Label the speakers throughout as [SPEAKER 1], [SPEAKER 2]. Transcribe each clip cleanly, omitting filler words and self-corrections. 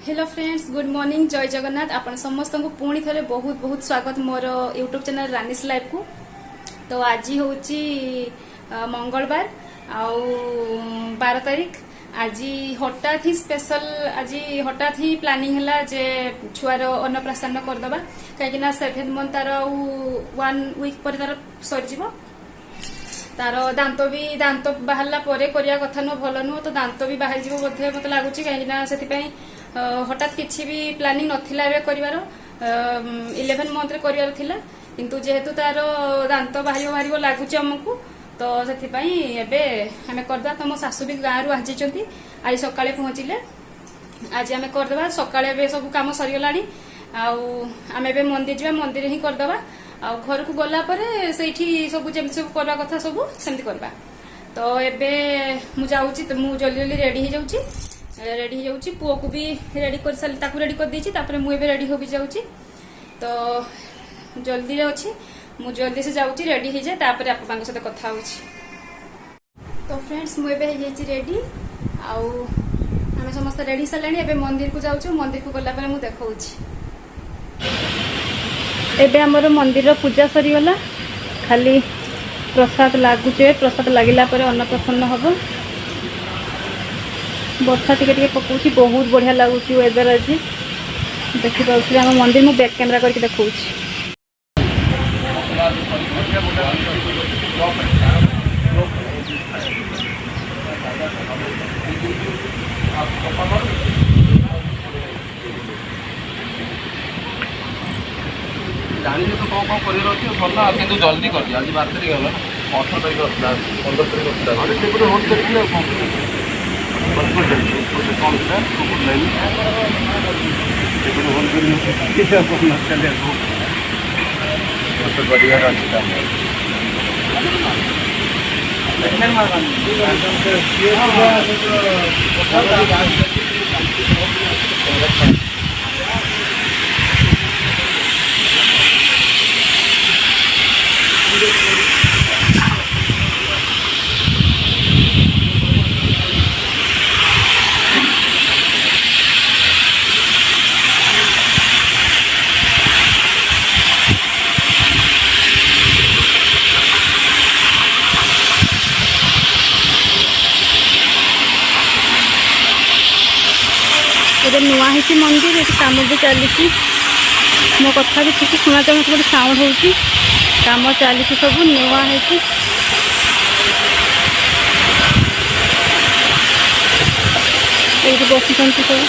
[SPEAKER 1] Hello friends, good morning, जय जगन्नाथ। आपण समस्त को पुणी थे बहुत बहुत स्वागत मोर यूट्यूब चैनल रानीस लाइफ को। तो आज हूँ मंगलवार आउ 12 तारीख। आज हठात ही स्पेशल आज हठात ही प्लानिंग है जे छुआर अन्नप्राशन करदे कहीं 7 मंथ तार 1 वीक पर तार सरीज तार दांत बाहरला करिया कथा नुह भल नुह तो दांत भी बाहर जीव बोधे मत लगुच कहीं हठात किसी भी प्लानिंग नथिला कर 11 मंथ रे करियार थिला किंतु जेहेतु तार दांत बाहर बाहर लगुच आमको तो से आम करदा। तो मो सासू भी गाँव रु आजी आज सकाळे पहुँचले आज आम करदे सकाळे सब कम सरीगला आम मंदिर जा मंदिर ही करदे घर को गला से सब जमी सब करवा कथा सब सेमती करवा। तो एबे मु जल्दी जल्दी रेडी हो जाऊँगी रेडी हो जाऊँगी पुओ को भी रेडी कर सारी रेडी कर देछि तापर मु एबे रेडी हो भी जाऊँगी। तो जल्दी अच्छी मु जल्दी से जाऊँगी रेडी हो जाए तापर आपन सहित कथा होछि। तो फ्रेंड्स मु एबे हो रेडी आम समस्त रेडी सारे एबे मंदिर को जाऊँ मंदिर को गला मु देखौछि। एबे हमर मंदिर पूजा सरीगला खाली प्रसाद लागुचे प्रसाद लगिला पर अन्नप्रसन्न हम वर्षा टिके पकाउछि बहुत बढ़िया लगुच वेदर आज देखिए आम मंदिर मु बैक कैमरा करके देखौछि।
[SPEAKER 2] जानी तो कौन कौन कर भल कि जल्दी कर आज 12 तारीख गला 18 तारीख 15 तारीख अरे से होम करेंगे बढ़िया
[SPEAKER 1] एबे नुआ है मंदिर ये कम भी चली मो कथा भी ठीक शुणा मत गोटे साउंड हो कम चली सब नुआ है बस सब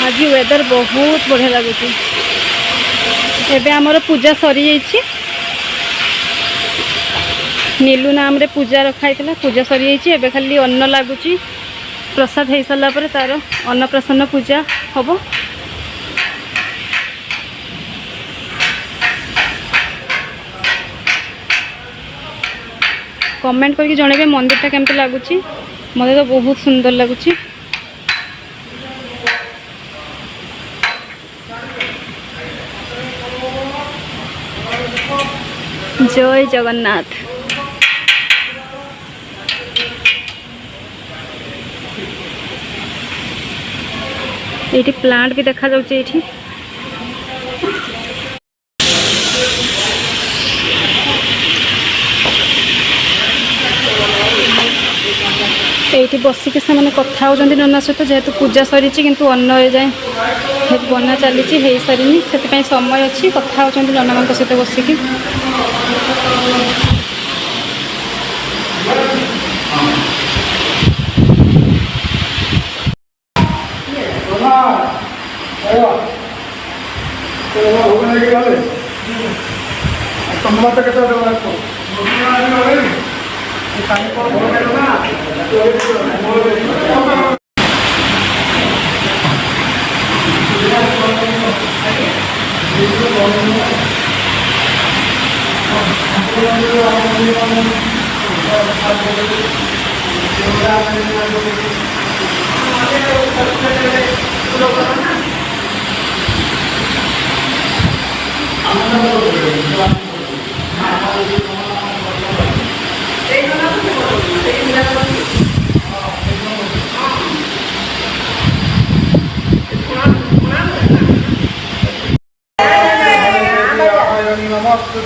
[SPEAKER 1] आज वेदर बहुत बढ़िया लगुच। एबे हमर पूजा सरी जाइए नीलू नाम रे पूजा रखाई पूजा सरी जाइए खाली अन्न लगुच प्रसाद हो सारा पर तार अन्नप्रसन्न पूजा हम। कमेंट करके जणेबे मंदिरटा केमती लगुच मते तो बहुत सुंदर लगुच। जय जगन्नाथ। ये प्लांट भी देखा जाउछि ये बसिक से मैंने कथा होती नना सहित जेहेतु पूजा सरी किंतु अन्न जाए बना चली सारी से समय अच्छी कथा होती नना मान सहित बसिक।
[SPEAKER 3] Mana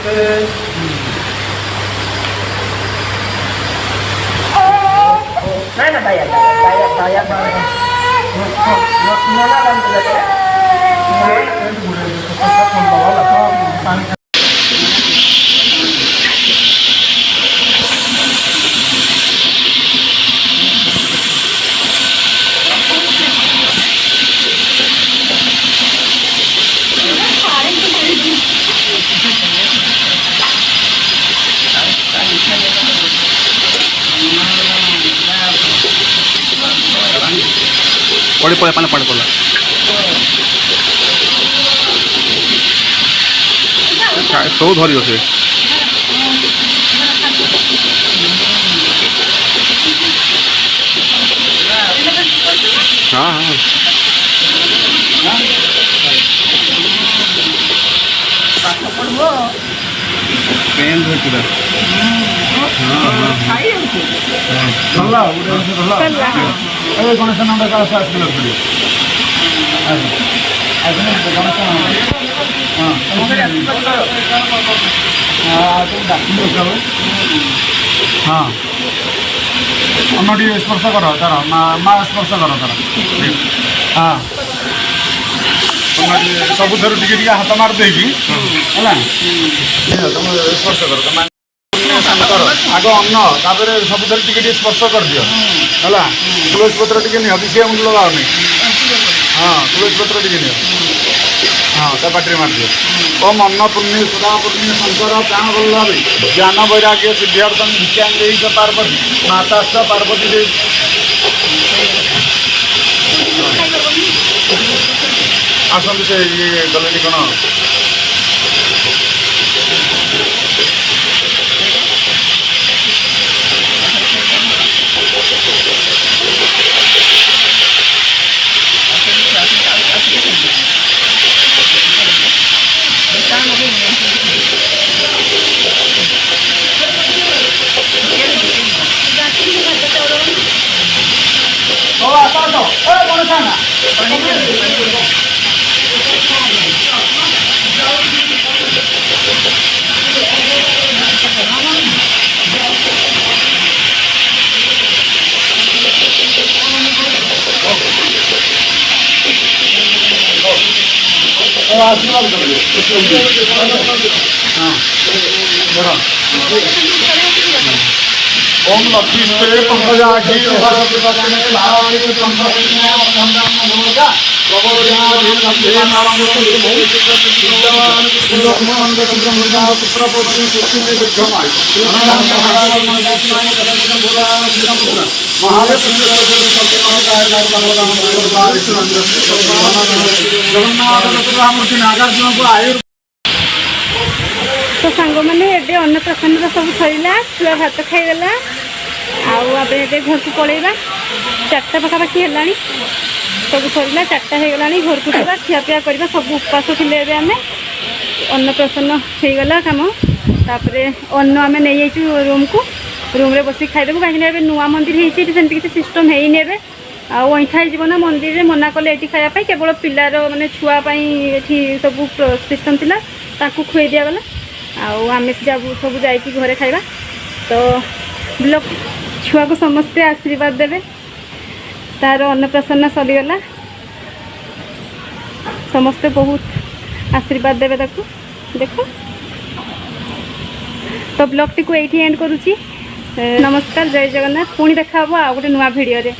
[SPEAKER 3] bayar? Bayar mana? Mana dalam tu ada?
[SPEAKER 2] ପଡ଼ି ପଳା ପାଣି ପାଣି ପଡ଼ିଲା ସବୁ ଧରିବ ସେ ହଁ ହଁ ପେନ୍ ଧରିଥିଲା
[SPEAKER 4] ଗଣେଶ ନଣ୍ଡ କାଳ ଆସିଲେ ହଁ ଅନ୍ନ ଟିକେ ସ୍ପର୍ଶ କର ତାର ମା ସ୍ପର୍ଶ କର ତାର ହଁ ସବୁଥିରୁ ଟିକେ ଟିକେ ହାତ ମାରି ଦେଇକି ହେଲା ତମେ ସ୍ପର୍ଶ କର ତମେ ଆଗ ଅନ୍ନ ତାପରେ ସବୁଥିରେ ଟିକେ ଟିକେ ସ୍ପର୍ଶ କରିଦିଅ ହେଲା ତୁଳସୀ ପତ୍ର ଟିକେ ନିଅ ବିଷୟ ମୁଣ୍ଡ ଲଗାଅନି ହଁ ତୁଳସୀ ପତ୍ର ଟିକେ ନିଅ ହଁ ତା ପାଟିରେ ମାରିଦିଅ ଓମ୍ ଅନ୍ନପୂର୍ଣ୍ଣି ସଦାପୂର୍ଣ୍ଣି ଶଙ୍କର ପ୍ରାଣ ବଲ୍ଲଭୀ ଜ୍ଞାନ ବୈରାଗ୍ୟ ସିଦ୍ଧ୍ୟର୍ଥଂ ଭିକ୍ଷାଂ ଦେଇ ପାର୍ବତୀ ମାତାସ୍ଥ ପାର୍ବତୀ ଦେଇ ଆସନ୍ତୁ ସେ ଇଏ ଗଲେନି କ'ଣ आशीर्वाद ओम लक्ष्मी पंकजाक्षी नागार्जुन को आयुर्
[SPEAKER 1] तो सांग मैंने ये अन्नप्राशन सब सरला छुआ भात खाईदेला आउ घर को पलैबा 4टा पाखापाखि है सब सरला 4टा हो गला घर को जावा खियापिया करवा सब उपास थे आम अन्नप्राशन होगला कम तापर अन्न आम नहीं रूम को रूम रे बस खाईदेबू कहीं नुआ मंदिर होती किसी सिस्टम होनी अईठा हो ना मंदिर में मना कले ये खायापी केवल पिलार मानने छुआपाई सब सिस्टम थी खुई दिगला आम सब जा घरे खाइबा तो ब्लॉक छुआ को समस्ते आशीर्वाद देवे तार अन्नप्राशन सरीगला समस्ते बहुत आशीर्वाद देवे ताकू देख तो ब्लॉग टी को ये एंड करुच्ची नमस्कार जय जगन्नाथ पुणी देखा आ गोटे नुआ भिडियो रे।